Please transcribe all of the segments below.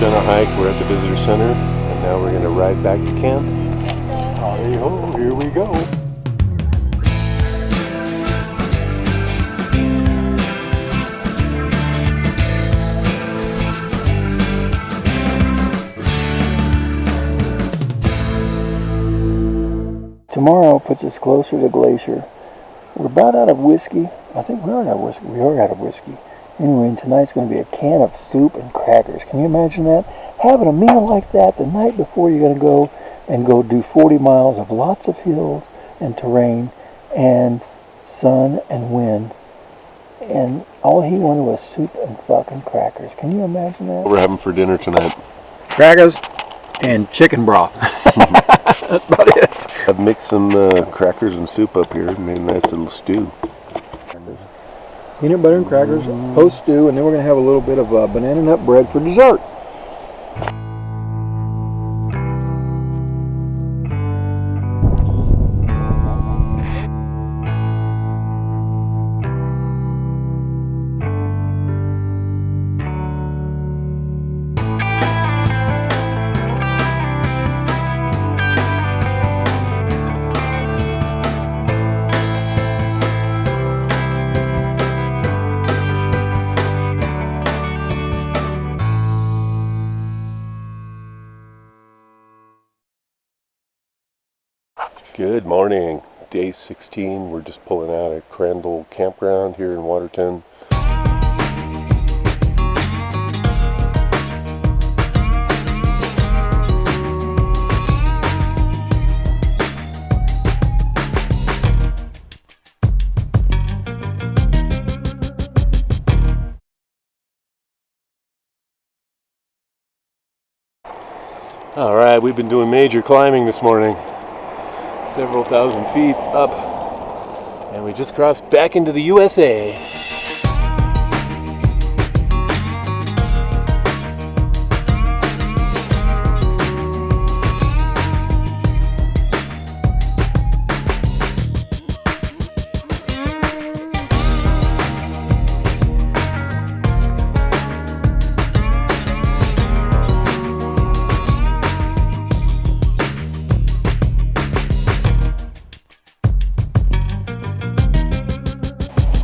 done our hike, we're at the visitor center, and now we're going to ride back to camp. Howdy ho, here we go. Tomorrow puts us closer to Glacier. We're about out of whiskey. I think we are out of whiskey. We are out of whiskey. Anyway, and tonight's going to be a can of soup and crackers. Can you imagine that? Having a meal like that the night before you're going to go do 40 miles of lots of hills and terrain and sun and wind. And all he wanted was soup and fucking crackers. Can you imagine that? What we're having for dinner tonight? Crackers and chicken broth. That's about it. I've mixed some crackers and soup up here and made a nice little stew. Peanut butter and crackers, post stew, and then we're going to have a little bit of banana nut bread for dessert. Good morning. Day 16. We're just pulling out at Crandall Campground here in Waterton. All right, we've been doing major climbing this morning. Several thousand feet up, and we just crossed back into the USA.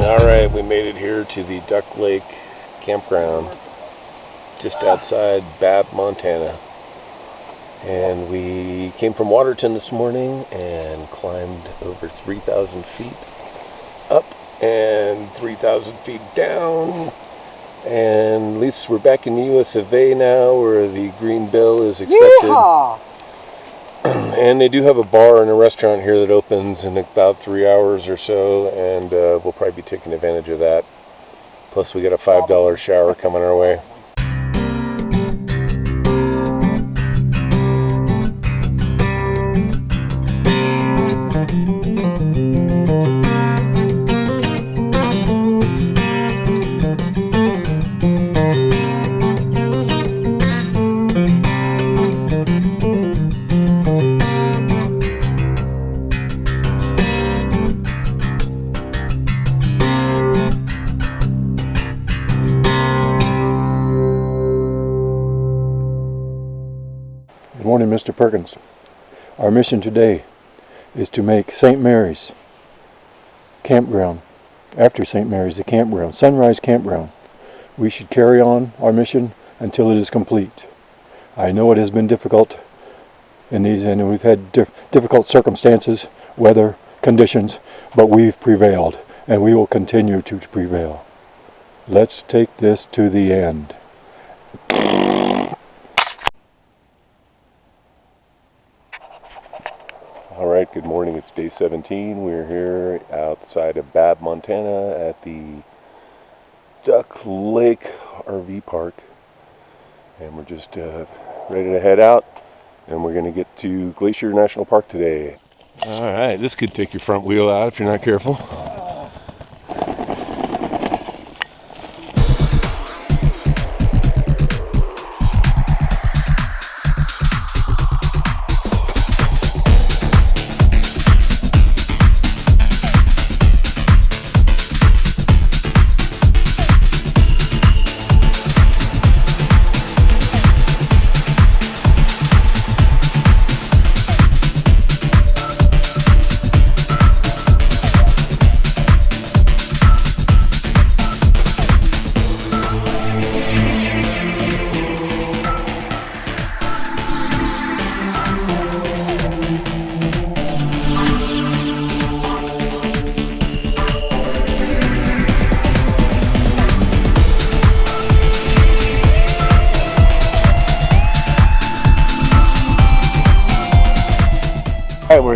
Alright, we made it here to the Duck Lake campground just outside Babb, Montana. And we came from Waterton this morning and climbed over 3,000 feet up and 3,000 feet down. And at least we're back in the US of A now, where the green bill is accepted. Yeehaw! And they do have a bar and a restaurant here that opens in about 3 hours or so, and we'll probably be taking advantage of that. Plus we got a $5 shower coming our way. Good morning, Mr. Perkins. Our mission today is to make St. Mary's campground, after St. Mary's, the campground, Sunrise Campground. We should carry on our mission until it is complete. I know it has been difficult in these, and we've had difficult circumstances, weather, conditions, but we've prevailed, and we will continue to prevail. Let's take this to the end. Alright, good morning. It's day 17. We're here outside of Babb, Montana at the Duck Lake RV Park. And we're just ready to head out. And we're going to get to Glacier National Park today. Alright, this could take your front wheel out if you're not careful.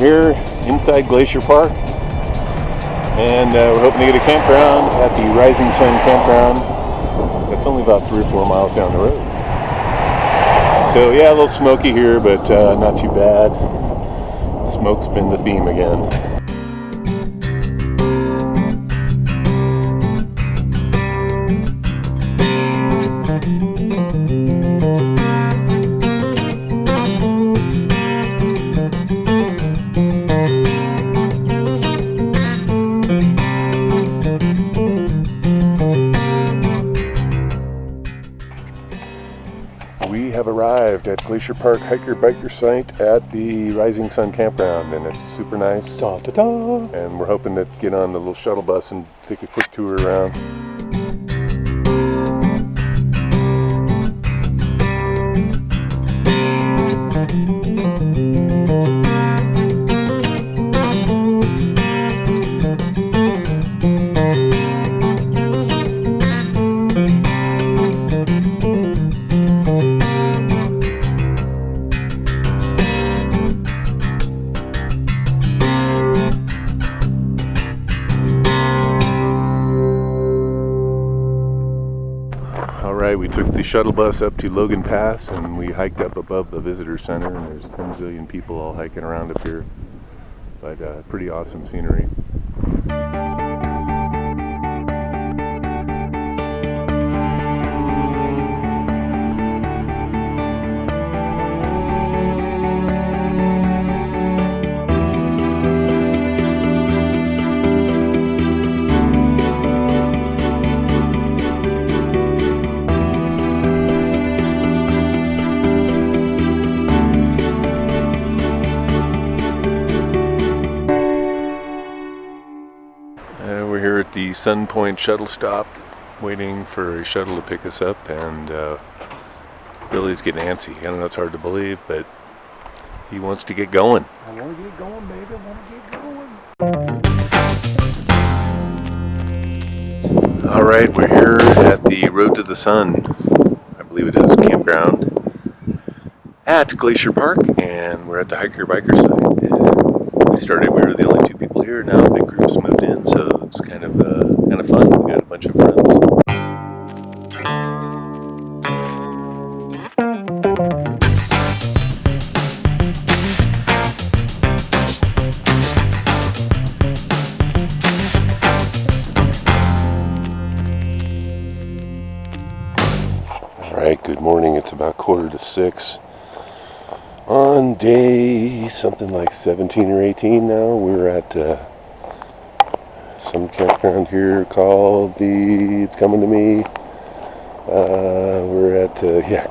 here inside Glacier Park, and we're hoping to get a campground at the Rising Sun Campground. That's only about 3 or 4 miles down the road. So yeah, a little smoky here, but not too bad. Smoke's been the theme again. We have arrived at Glacier Park hiker-biker site at the Rising Sun Campground, and it's super nice. Da, da, da. And we're hoping to get on the little shuttle bus and take a quick tour around. Alright, we took the shuttle bus up to Logan Pass and we hiked up above the visitor center, and there's 10 zillion people all hiking around up here, but pretty awesome scenery. We're here at the Sun Point shuttle stop, waiting for a shuttle to pick us up, and Billy's getting antsy. I don't know, it's hard to believe, but he wants to get going. I want to get going, baby. I want to get going. Alright, we're here at the Road to the Sun, I believe it is, campground at Glacier Park, and we're at the hiker-biker site. And we were the only 2 people here. Now big groups moved in, so it's kind of fun. We got a bunch of friends. Alright, good morning. It's about 5:45 on day something like 17 or 18 now. We're at some campground here called it's coming to me. We're at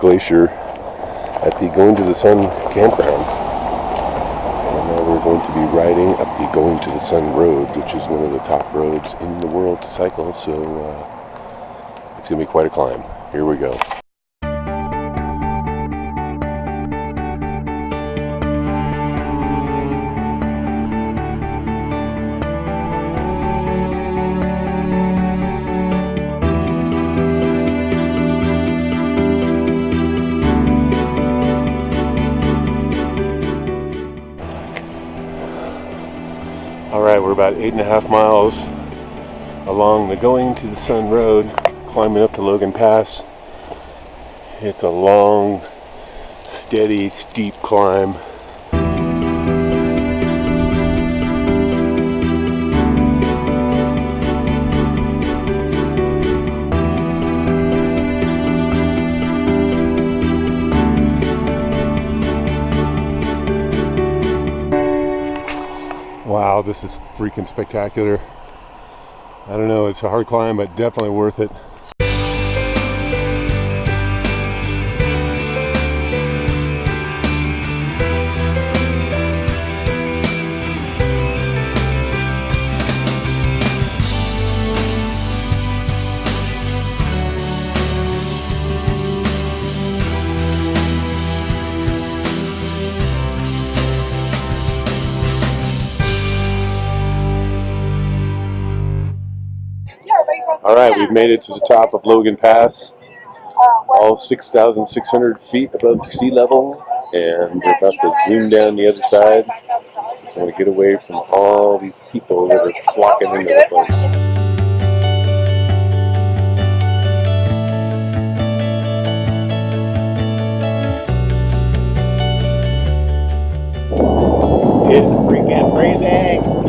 Glacier at the Going to the Sun campground, and now we're going to be riding up the Going to the Sun road, which is one of the top roads in the world to cycle, so it's gonna be quite a climb. Here we go. Alright, we're about 8.5 miles along the Going to the Sun road, climbing up to Logan Pass. It's a long, steady, steep climb. Wow, this is freaking spectacular. I don't know, it's a hard climb, but definitely worth it. All right, we've made it to the top of Logan Pass, all 6,600 feet above sea level, and we're about to zoom down the other side. Just want to get away from all these people that are flocking into the place. It's freaking freezing!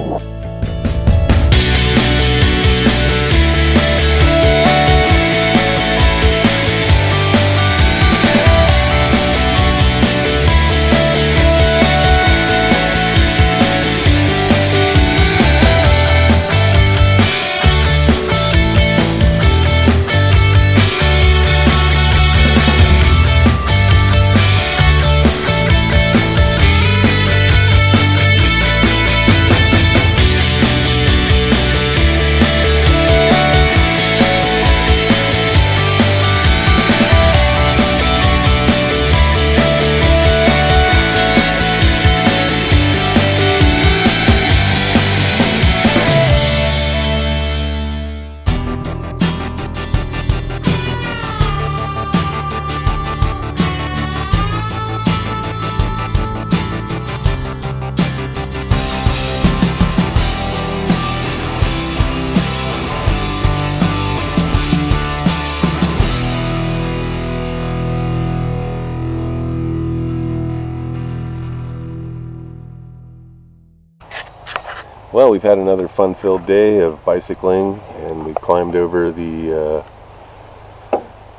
Well, we've had another fun-filled day of bicycling, and we climbed over the,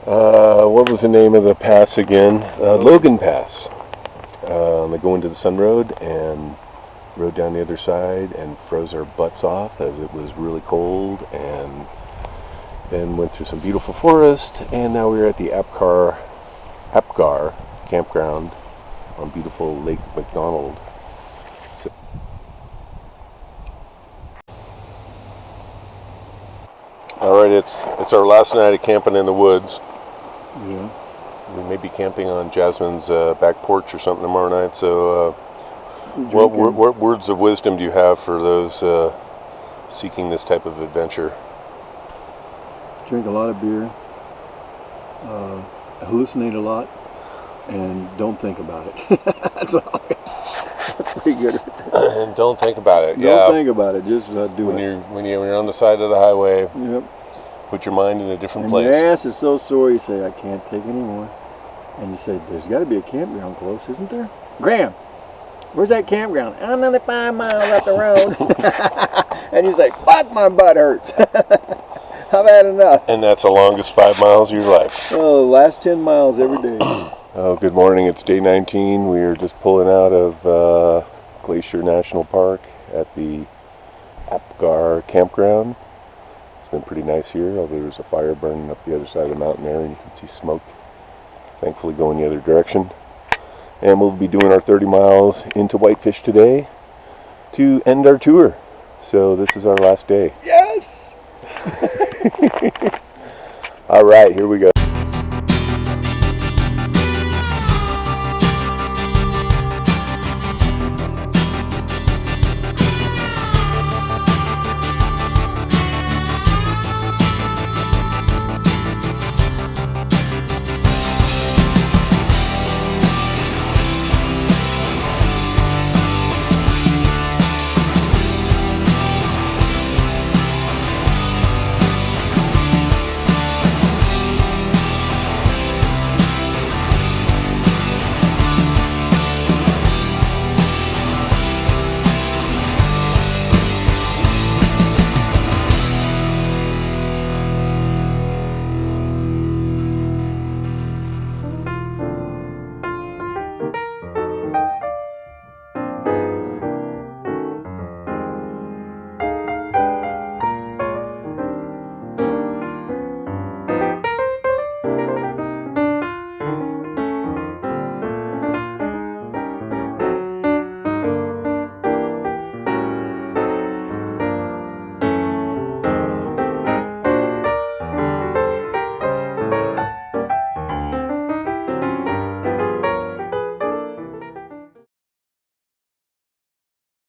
what was the name of the pass again? Logan Pass. They go into the Sun Road and rode down the other side and froze our butts off as it was really cold, and then went through some beautiful forest, and now we're at the Apgar campground on beautiful Lake McDonald. Alright, it's our last night of camping in the woods. Yeah. We may be camping on Jasmine's back porch or something tomorrow night, so what words of wisdom do you have for those seeking this type of adventure? Drink a lot of beer, hallucinate a lot, and don't think about it. That's all. That's pretty good. And don't think about it. Don't think about it. Just do when it. When you're on the side of the highway. Yep. Put your mind in a different and place. Your ass is so sore. You say, "I can't take any more," and you say, "There's got to be a campground close, isn't there?" Graham, where's that campground? Another 5 miles up the road. And you say, "Fuck, my butt hurts." I've had enough. And that's the longest 5 miles of your life. Oh, the last 10 miles every day. Oh, good morning. It's day 19. We are just pulling out of Glacier National Park at the Apgar campground. It's been pretty nice here, although there's a fire burning up the other side of the mountain there, and you can see smoke thankfully going the other direction. And we'll be doing our 30 miles into Whitefish today to end our tour. So this is our last day. Yes! All right, here we go.